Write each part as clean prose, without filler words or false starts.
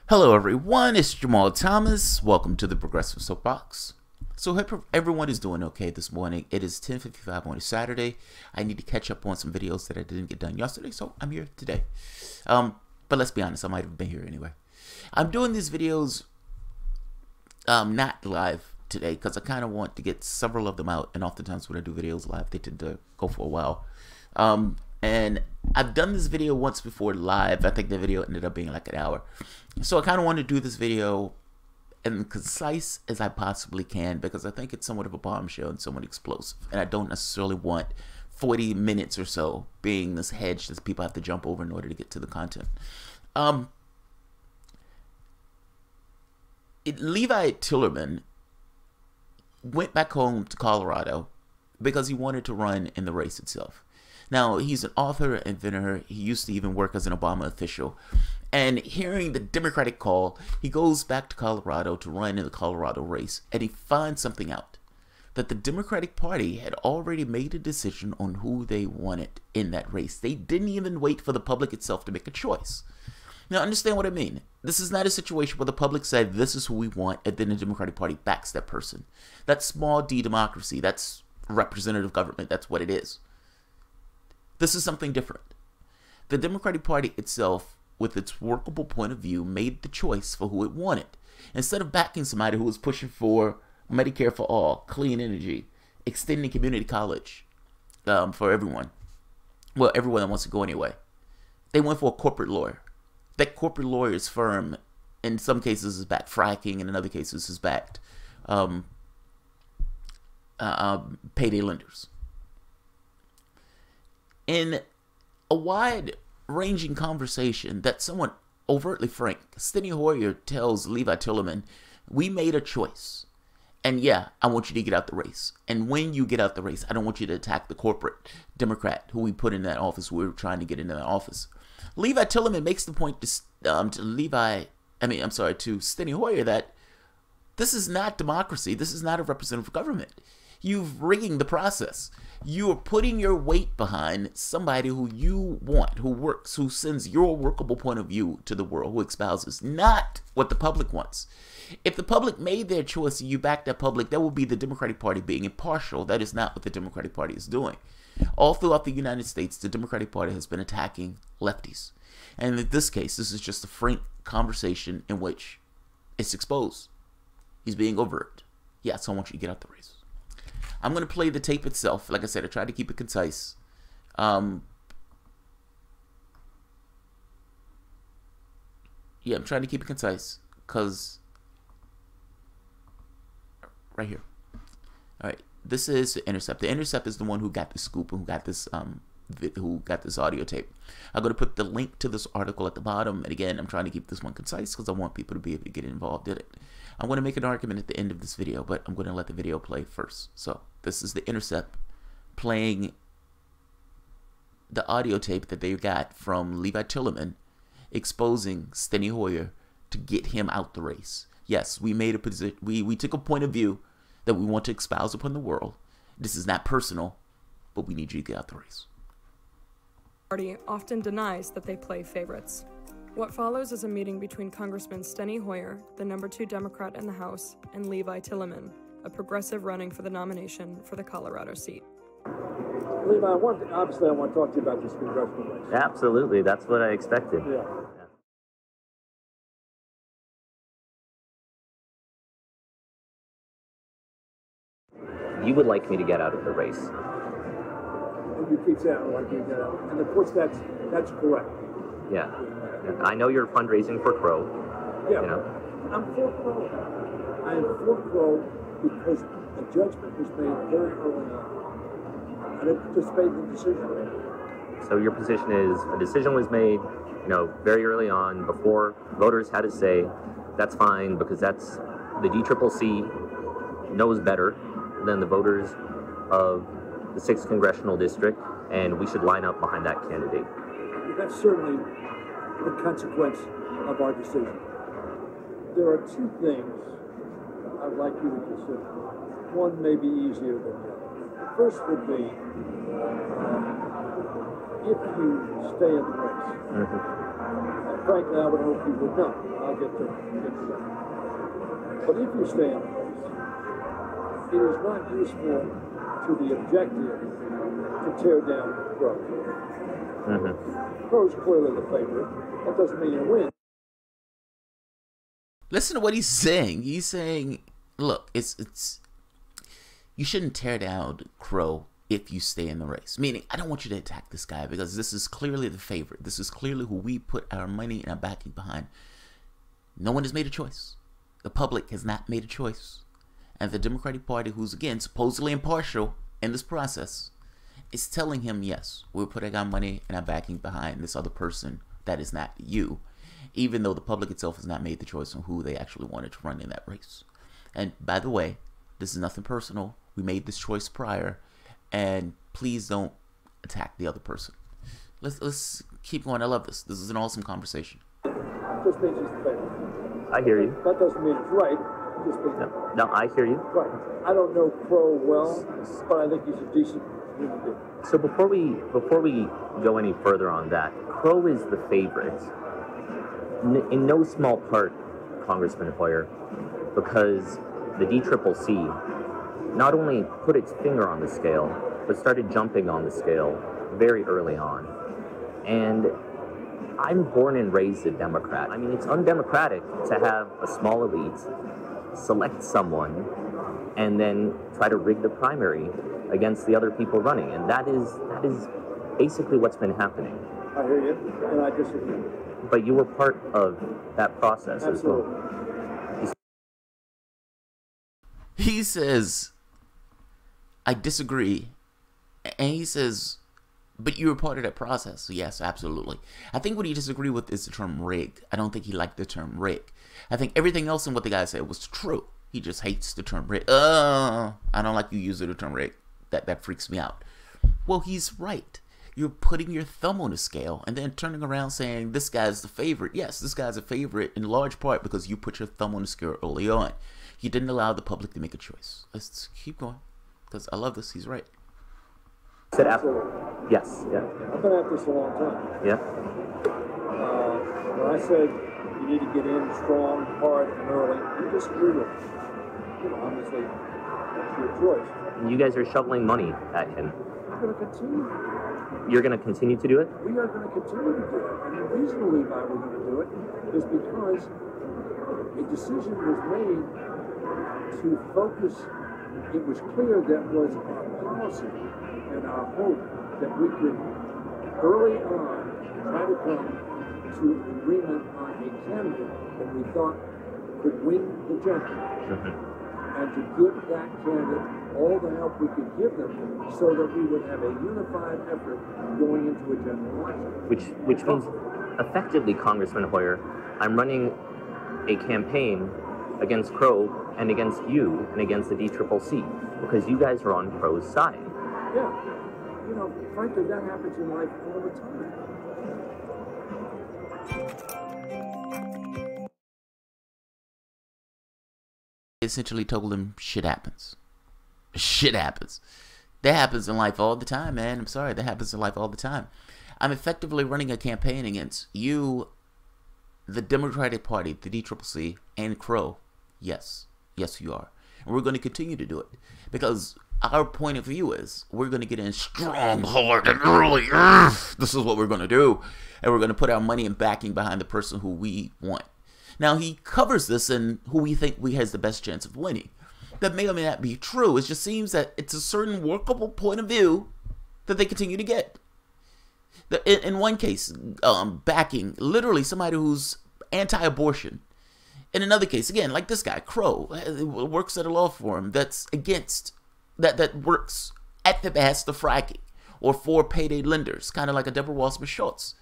Hello everyone, it's Jamal Thomas. Welcome to the Progressive Soapbox. So hope everyone is doing okay this morning. It is 10:55 on a Saturday. I need to catch up on some videos that I didn't get done yesterday, so I'm here today. But let's be honest, I might have been here anyway. I'm doing these videos not live today because I kind of want to get several of them out, and oftentimes when I do videos live, they tend to go for a while. And I've done this video once before live. I think the video ended up being like an hour. So I kind of want to do this video as concise as I possibly can because I think it's somewhat of a bombshell and somewhat explosive. And I don't necessarily want 40 minutes or so being this hedge that people have to jump over in order to get to the content. Levi Tillerman went back home to Colorado because he wanted to run in the race itself. Now, he's an author, inventor. He used to even work as an Obama official. And hearing the Democratic call, he goes back to Colorado to run in the Colorado race. And he finds something out, that the Democratic Party had already made a decision on who they wanted in that race. They didn't even wait for the public itself to make a choice. Now, understand what I mean. This is not a situation where the public said, this is who we want, and then the Democratic Party backs that person. That's small d democracy. That's representative government. That's what it is. This is something different. The Democratic Party itself, with its workable point of view, made the choice for who it wanted. Instead of backing somebody who was pushing for Medicare for all, clean energy, extending community college for everyone. Well, everyone that wants to go anyway. They went for a corporate lawyer. That corporate lawyer's firm, in some cases, is backed fracking, and in other cases, is backed payday lenders. In a wide-ranging conversation that's somewhat overtly frank, Steny Hoya tells Levi Tillerman, we made a choice. And yeah, I want you to get out the race. And when you get out the race, I don't want you to attack the corporate Democrat who we put in that office, who we were trying to get into that office. Levi Tillerman makes the point to Steny Hoya that this is not democracy. This is not a representative government. You've rigging the process. You are putting your weight behind somebody who you want, who works, who sends your workable point of view to the world, who espouses, not what the public wants. If the public made their choice and you back that public, that would be the Democratic Party being impartial. That is not what the Democratic Party is doing. All throughout the United States, the Democratic Party has been attacking lefties. And in this case, this is just a frank conversation in which it's exposed. He's being overt. Yes, I want you to get out the race. I'm going to play the tape itself. Like I said, I tried to keep it concise. Yeah, I'm trying to keep it concise because right here. All right, this is The Intercept. The Intercept is the one who got the scoop and who got this audio tape. I'm going to put the link to this article at the bottom. And again, I'm trying to keep this one concise because I want people to be able to get involved in it. I'm going to make an argument at the end of this video, but I'm going to let the video play first. So this is The Intercept playing the audio tape that they got from Levi Tillerman exposing Steny Hoya to get him out the race. Yes, we made a position. We took a point of view that we want to espouse upon the world. This is not personal, but we need you to get out the race. Party often denies that they play favorites. What follows is a meeting between Congressman Steny Hoya, the #2 Democrat in the House, and Levi Tillerman, a progressive running for the nomination for the Colorado seat. Levi, obviously I want to talk to you about this congressional race. Absolutely, that's what I expected. Yeah. You would like me to get out of the race. And you keep saying I want you to get out. And of course that's correct. Yeah. I know you're fundraising for Crow. Yeah. You know? I'm for Crow. I am for Crow because a judgment was made very early on. I didn't participate in the decision. So your position is a decision was made, very early on before voters had to say, that's fine because that's the DCCC knows better than the voters of the 6th Congressional District, and we should line up behind that candidate. That's certainly the consequence of our decision. There are two things I'd like you to consider. One may be easier than the other. First would be if you stay in the race, frankly, I would hope you would not. I'll get to that. But if you stay in place, it is not useful to the objective to tear down Crow. Crow's clearly the favorite. That doesn't mean you win. Listen to what he's saying. He's saying, look, it's you shouldn't tear down Crow if you stay in the race. Meaning, I don't want you to attack this guy because this is clearly the favorite. This is clearly who we put our money and our backing behind. No one has made a choice. The public has not made a choice. And the Democratic Party, who's, again, supposedly impartial in this process, is telling him, yes, we're putting our money and our backing behind this other person that is not you, even though the public itself has not made the choice on who they actually wanted to run in that race. And by the way, this is nothing personal. We made this choice prior, and please don't attack the other person. Let's keep going. I love this. This is an awesome conversation. Just means he's the favorite. I hear you. That doesn't mean it's right. Just means No, I hear you. right. I don't know Crow well, but I think he's a decent human being. So before we go any further on that, Crow is the favorite. In no small part, Congressman Hoyer, because the DCCC not only put its finger on the scale, but started jumping on the scale very early on. And I'm born and raised a Democrat. I mean, it's undemocratic to have a small elite select someone and then try to rig the primary against the other people running. And that is basically what's been happening. I hear you, and I disagree. But you were part of that process as well. He says, I disagree. And he says, but you were part of that process. So yes, absolutely. I think what he disagreed with is the term rigged. I don't think he liked the term rig. I think everything else in what the guy said was true. He just hates the term rig. I don't like you using the term rig. That freaks me out. Well, he's right. You're putting your thumb on the scale and then turning around saying this guy's the favorite. Yes, this guy's a favorite in large part because you put your thumb on the scale early on. You didn't allow the public to make a choice. Let's keep going because I love this. He's right. Said after. Yes. Yeah. I've been at this a long time. Yeah. When I said you need to get in strong, hard, and early, you disagree with me. You know, obviously, that's your choice. And you guys are shoveling money at him. We're going to continue. You're going to continue to do it? We are going to continue to do it. And the reason we why we're going to do it is because a decision was made to focus. It was clear that was our policy and our hope that we could early on try to come to an agreement on a candidate that we thought could win the general, and to give that candidate all the help we could give them so that we would have a unified effort going into a general election. Which means, effectively, Congressman Hoyer, I'm running a campaign against Crow and against you and against the DCCC because you guys are on Crow's side. Yeah. You know, frankly, that happens in life all the time. Essentially told him shit happens. Shit happens. That happens in life all the time, man. I'm sorry. That happens in life all the time. I'm effectively running a campaign against you, the Democratic Party, the DCCC, and Crow. Yes. Yes, you are. And we're going to continue to do it. Because our point of view is we're going to get in strong, hard, and early. This is what we're going to do. And we're going to put our money and backing behind the person who we want. Now, he covers this in who we think we has the best chance of winning. That may or may not be true. It just seems that it's a certain workable point of view that they continue to get. In one case, backing literally somebody who's anti-abortion. In another case, again, like this guy, Crow, works at a law firm that's against, that works at the behest of fracking or for payday lenders, kind of like a Deborah Wasserman-Schultz.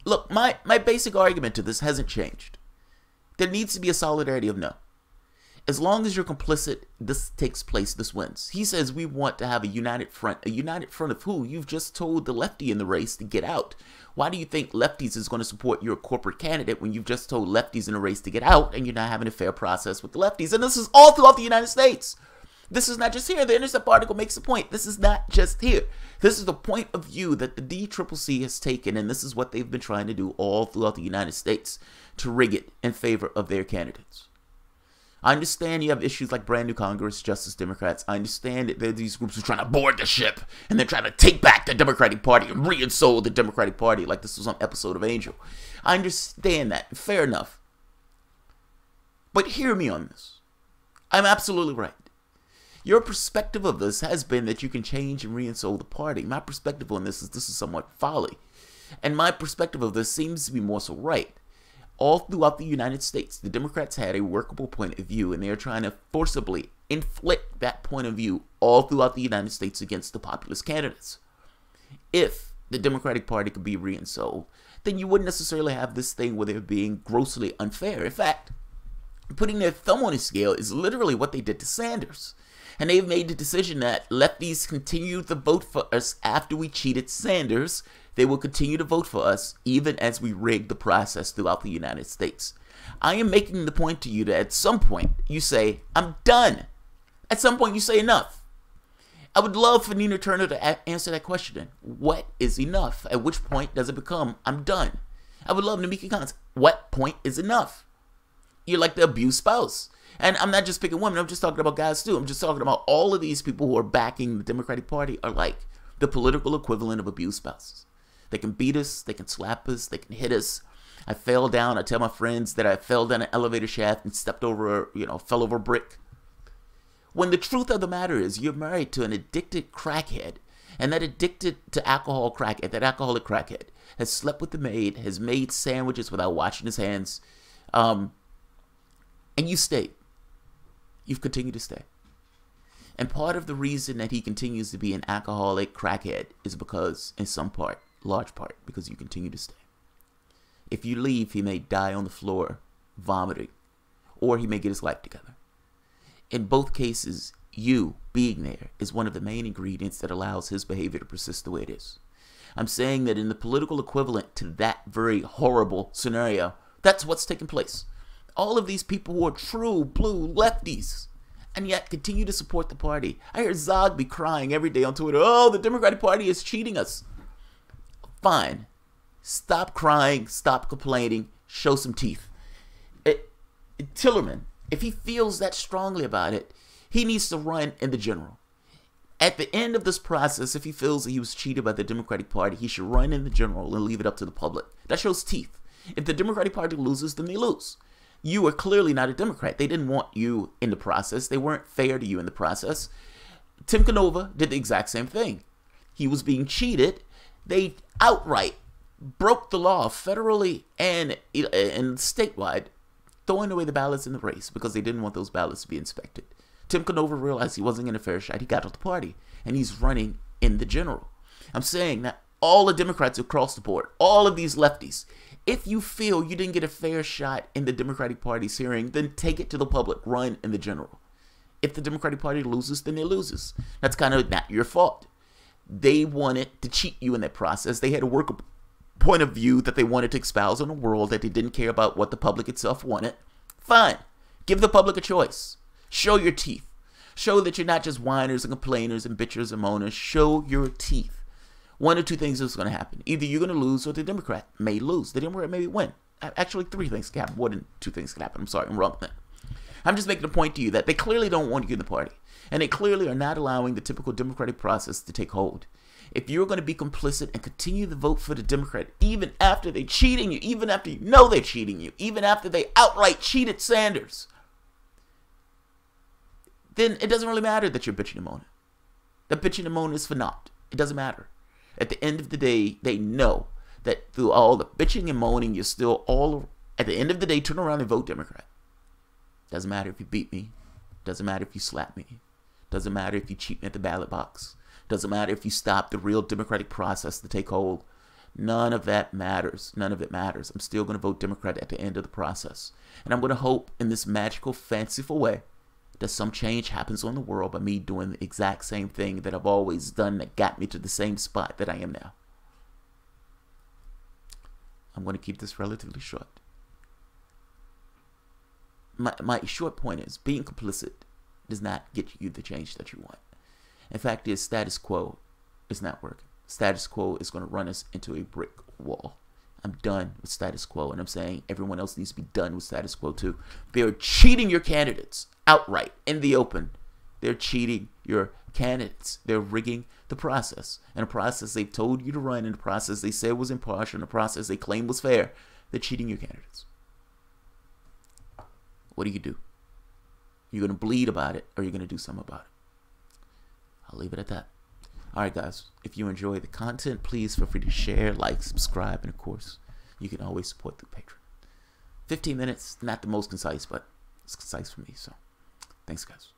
Look, my basic argument to this hasn't changed. There needs to be a solidarity of no. As long as you're complicit, this takes place, this wins. He says we want to have a united front. A united front of who? You've just told the lefty in the race to get out. Why do you think lefties is going to support your corporate candidate when you've just told lefties in the race to get out and you're not having a fair process with the lefties? And this is all throughout the United States. This is not just here. The Intercept article makes the point. This is not just here. This is the point of view that the DCCC has taken, and this is what they've been trying to do all throughout the United States to rig it in favor of their candidates. I understand you have issues like Brand New Congress, Justice Democrats. I understand that there are these groups who are trying to board the ship, and they're trying to take back the Democratic Party and reinsole the Democratic Party like this was some episode of Angel. I understand that. Fair enough. But hear me on this. I'm absolutely right. Your perspective of this has been that you can change and reinsole the party. My perspective on this is somewhat folly. And my perspective of this seems to be more so right. All throughout the United States, the Democrats had a workable point of view, and they are trying to forcibly inflict that point of view all throughout the United States against the populist candidates. If the Democratic Party could be reinstalled, then you wouldn't necessarily have this thing where they're being grossly unfair. In fact, putting their thumb on the scale is literally what they did to Sanders. And they've made the decision that lefties continue to vote for us after we cheated Sanders. They will continue to vote for us even as we rig the process throughout the United States. I am making the point to you that at some point you say, I'm done. At some point you say enough. I would love for Nina Turner to answer that question then. What is enough? At which point does it become, I'm done? I would love Namika Khan's. What point is enough? You're like the abused spouse. And I'm not just picking women, I'm just talking about guys too. I'm just talking about all of these people who are backing the Democratic Party are like the political equivalent of abused spouses. They can beat us, they can slap us, they can hit us. I fell down, I tell my friends that I fell down an elevator shaft and stepped over, fell over a brick. When the truth of the matter is you're married to an addicted crackhead, and that addicted to alcohol crackhead, that alcoholic crackhead, has slept with the maid, has made sandwiches without washing his hands, and you stayed. You've continued to stay. And part of the reason that he continues to be an alcoholic crackhead is because, in some part, large part, because you continue to stay. If you leave, he may die on the floor, vomiting, or he may get his life together. In both cases, you being there is one of the main ingredients that allows his behavior to persist the way it is. I'm saying that in the political equivalent to that very horrible scenario, that's what's taking place. All of these people who are true blue lefties and yet continue to support the party. I hear Zogby crying every day on Twitter, oh, the Democratic Party is cheating us. Fine. Stop crying, stop complaining, show some teeth. Tillerman, if he feels that strongly about it, he needs to run in the general. At the end of this process, if he feels that he was cheated by the Democratic Party, he should run in the general and leave it up to the public. That shows teeth. If the Democratic Party loses, then they lose. You are clearly not a Democrat. They didn't want you in the process. They weren't fair to you in the process. Tim Canova did the exact same thing. He was being cheated. They outright broke the law federally and statewide, throwing away the ballots in the race because they didn't want those ballots to be inspected. Tim Canova realized he wasn't getting a fair shot. He got off the party, and he's running in the general. I'm saying that all the Democrats across the board, all of these lefties, if you feel you didn't get a fair shot in the Democratic Party's hearing, then take it to the public, run in the general. If the Democratic Party loses, then it loses. That's kind of not your fault. They wanted to cheat you in that process. They had a workable point of view that they wanted to espouse on the world, that they didn't care about what the public itself wanted. Fine. Give the public a choice. Show your teeth. Show that you're not just whiners and complainers and bitchers and moaners. Show your teeth. One or two things is going to happen. Either you're going to lose or the Democrat may lose. The Democrat may win. Actually, three things can happen. More than two things can happen. I'm sorry, I'm wrong. I'm just making a point to you that they clearly don't want you in the party. And they clearly are not allowing the typical democratic process to take hold. If you're going to be complicit and continue to vote for the Democrat, even after they're cheating you, even after you know they're cheating you, even after they outright cheated Sanders, then it doesn't really matter that you're bitching and moaning. That bitching and moaning is for naught. It doesn't matter. At the end of the day, they know that through all the bitching and moaning, you're still all, at the end of the day, turn around and vote Democrat. Doesn't matter if you beat me. Doesn't matter if you slap me. Doesn't matter if you cheat me at the ballot box. Doesn't matter if you stop the real democratic process to take hold. None of that matters. None of it matters. I'm still going to vote Democrat at the end of the process. And I'm going to hope in this magical, fanciful way that some change happens on the world by me doing the exact same thing that I've always done that got me to the same spot that I am now. I'm going to keep this relatively short. My short point is being complicit does not get you the change that you want. In fact, the status quo is not working. Status quo is going to run us into a brick wall. I'm done with status quo, and I'm saying everyone else needs to be done with status quo too. They're cheating your candidates outright in the open. They're cheating your candidates. They're rigging the process. And the process they've told you to run, and the process they said was impartial, and the process they claim was fair. They're cheating your candidates. What do? You're going to bleed about it, or you're going to do something about it. I'll leave it at that. Alright guys, if you enjoy the content, please feel free to share, like, subscribe, and of course, you can always support through Patreon. 15 minutes, not the most concise, but it's concise for me, so thanks guys.